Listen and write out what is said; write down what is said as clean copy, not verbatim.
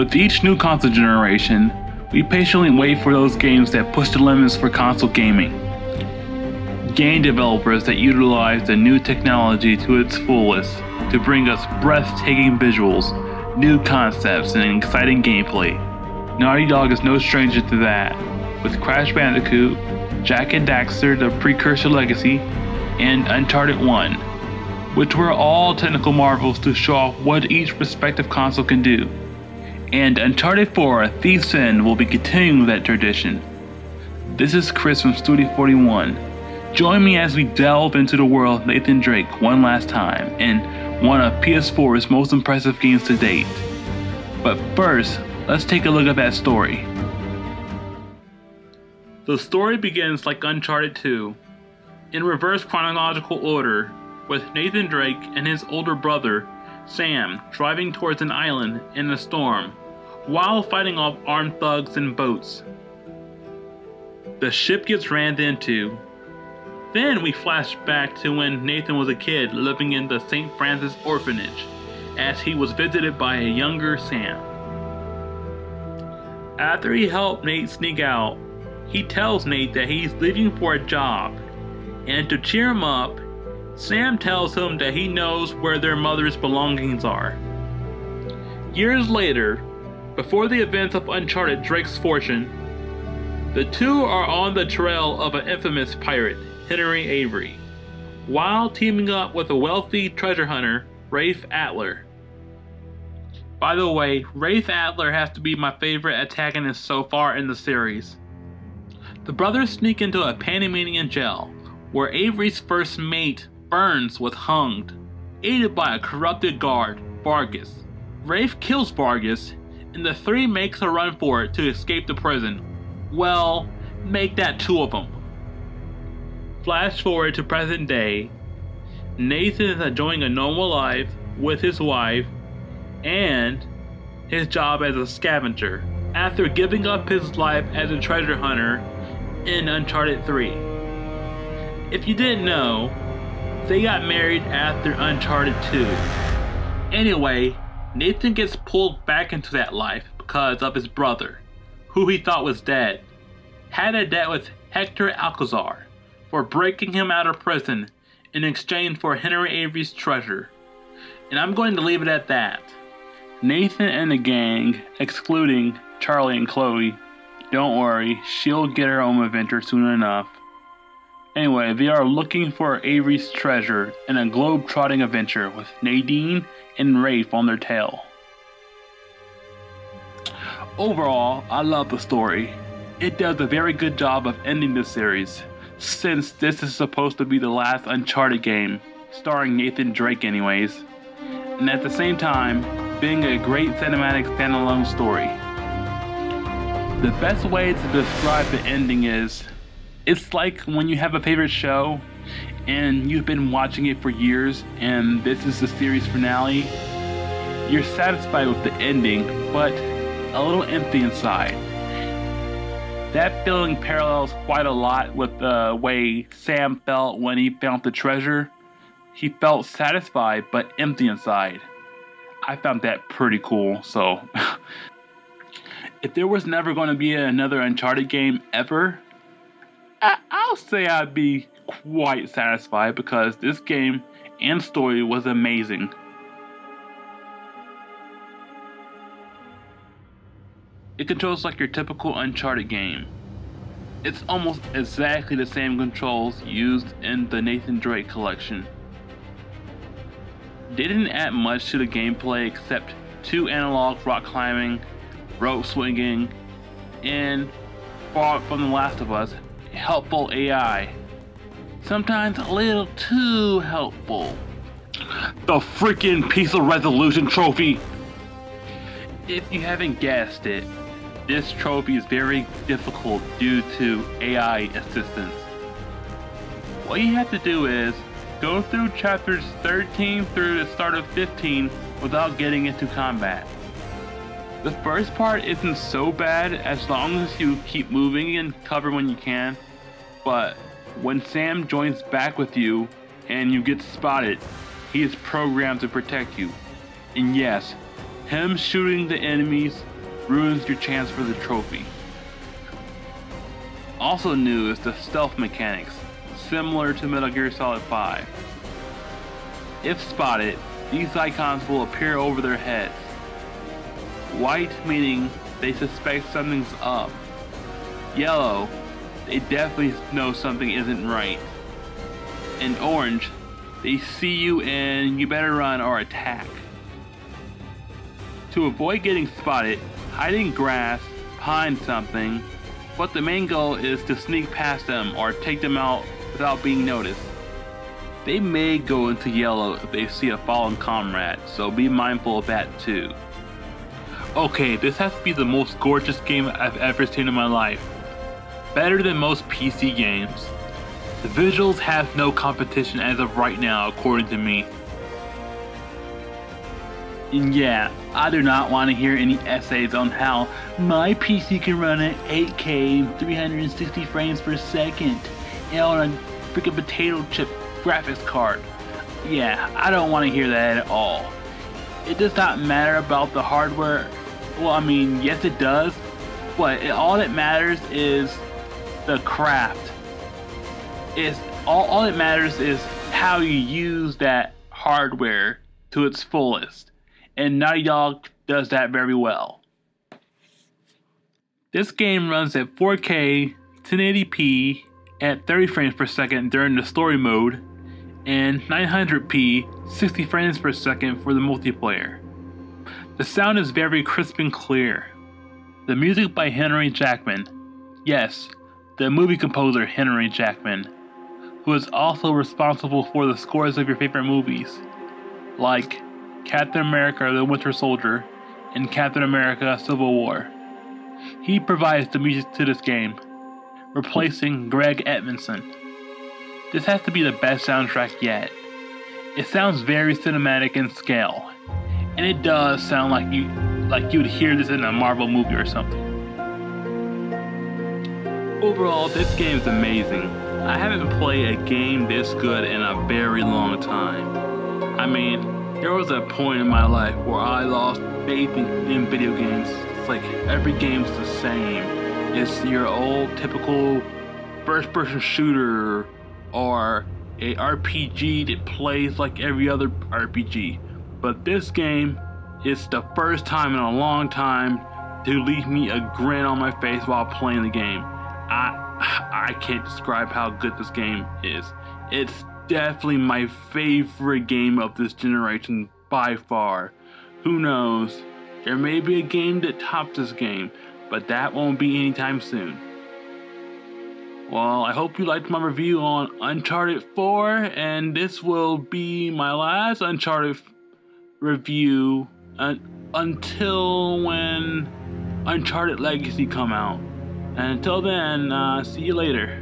With each new console generation, we patiently wait for those games that push the limits for console gaming. Game developers that utilize the new technology to its fullest to bring us breathtaking visuals, new concepts, and exciting gameplay. Naughty Dog is no stranger to that, with Crash Bandicoot, Jak and Daxter: The Precursor Legacy, and Uncharted 1, which were all technical marvels to show off what each respective console can do. And Uncharted 4: Thief's End will be continuing that tradition. This is Kris from Studio 41. Join me as we delve into the world of Nathan Drake one last time in one of PS4's most impressive games to date. But first, let's take a look at that story. The story begins like Uncharted 2, in reverse chronological order, with Nathan Drake and his older brother, Sam, driving towards an island in a storm, while fighting off armed thugs and boats. The ship gets rammed into. Then we flash back to when Nathan was a kid living in the St. Francis orphanage, as he was visited by a younger Sam. After he helped Nate sneak out, he tells Nate that he's leaving for a job, and to cheer him up, Sam tells him that he knows where their mother's belongings are. Years later, before the events of Uncharted Drake's Fortune, the two are on the trail of an infamous pirate, Henry Avery, while teaming up with a wealthy treasure hunter, Rafe Adler. By the way, Rafe Adler has to be my favorite antagonist so far in the series. The brothers sneak into a Panamanian jail, where Avery's first mate, Burns, was hanged, aided by a corrupted guard, Vargas. Rafe kills Vargas, and the three makes a run for it to escape the prison. Well, make that two of them. Flash forward to present day. Nathan is enjoying a normal life with his wife and his job as a scavenger after giving up his life as a treasure hunter in Uncharted 3. If you didn't know, they got married after Uncharted 2. Anyway, Nathan gets pulled back into that life because of his brother, who he thought was dead, had a debt with Hector Alcazar for breaking him out of prison in exchange for Henry Avery's treasure. And I'm going to leave it at that. Nathan and the gang, excluding Charlie and Chloe, don't worry, she'll get her own adventure soon enough. Anyway, they are looking for Avery's treasure in a globe-trotting adventure with Nadine and Rafe on their tail. Overall, I love the story. It does a very good job of ending the series, since this is supposed to be the last Uncharted game, starring Nathan Drake anyways, and at the same time, being a great cinematic standalone story. The best way to describe the ending is, it's like when you have a favorite show and you've been watching it for years and this is the series finale. You're satisfied with the ending, but a little empty inside. That feeling parallels quite a lot with the way Sam felt when he found the treasure. He felt satisfied but empty inside. I found that pretty cool, so if there was never going to be another Uncharted game ever, I'll say I'd be quite satisfied because this game and story was amazing. It controls like your typical Uncharted game. It's almost exactly the same controls used in the Nathan Drake collection. They didn't add much to the gameplay except 2 analog rock climbing, rope swinging, and, far from The Last of Us, helpful AI. Sometimes a little too helpful. The freaking piece of resolution trophy! If you haven't guessed it, this trophy is very difficult due to AI assistance. What you have to do is go through chapters 13 through the start of 15 without getting into combat. The first part isn't so bad as long as you keep moving and cover when you can, but when Sam joins back with you and you get spotted, he is programmed to protect you. And yes, him shooting the enemies ruins your chance for the trophy. Also new is the stealth mechanics, similar to Metal Gear Solid 5. If spotted, these icons will appear over their heads. White meaning they suspect something's up. Yellow, they definitely know something isn't right. And orange, they see you and you better run or attack. To avoid getting spotted, hide in grass, behind something, but the main goal is to sneak past them or take them out without being noticed. They may go into yellow if they see a fallen comrade, so be mindful of that too. Okay, this has to be the most gorgeous game I've ever seen in my life. Better than most PC games. The visuals have no competition as of right now, according to me. And yeah, I do not want to hear any essays on how my PC can run at 8K 360 frames per second and on a freaking potato chip graphics card. Yeah, I don't want to hear that at all. It does not matter about the hardware. Well, I mean, yes it does, but all that matters is the craft. All that matters is how you use that hardware to its fullest. And Naughty Dog does that very well. This game runs at 4K 1080p at 30 frames per second during the story mode and 900p 60 frames per second for the multiplayer. The sound is very crisp and clear. The music by Henry Jackman, yes, the movie composer Henry Jackman, who is also responsible for the scores of your favorite movies, like Captain America the Winter Soldier and Captain America Civil War. He provides the music to this game, replacing Greg Edmonson. This has to be the best soundtrack yet. It sounds very cinematic in scale, and it does sound like you'd hear this in a Marvel movie or something. Overall, this game is amazing. I haven't played a game this good in a very long time. I mean, there was a point in my life where I lost faith in video games. It's like every game's the same. It's your old typical first-person shooter or a RPG that plays like every other RPG. But this game is the first time in a long time to leave me a grin on my face while playing the game. I can't describe how good this game is. It's definitely my favorite game of this generation by far. Who knows? There may be a game that tops this game, but that won't be anytime soon. Well, I hope you liked my review on Uncharted 4, and this will be my last Uncharted review until when Uncharted Legacy come out. And until then, see you later.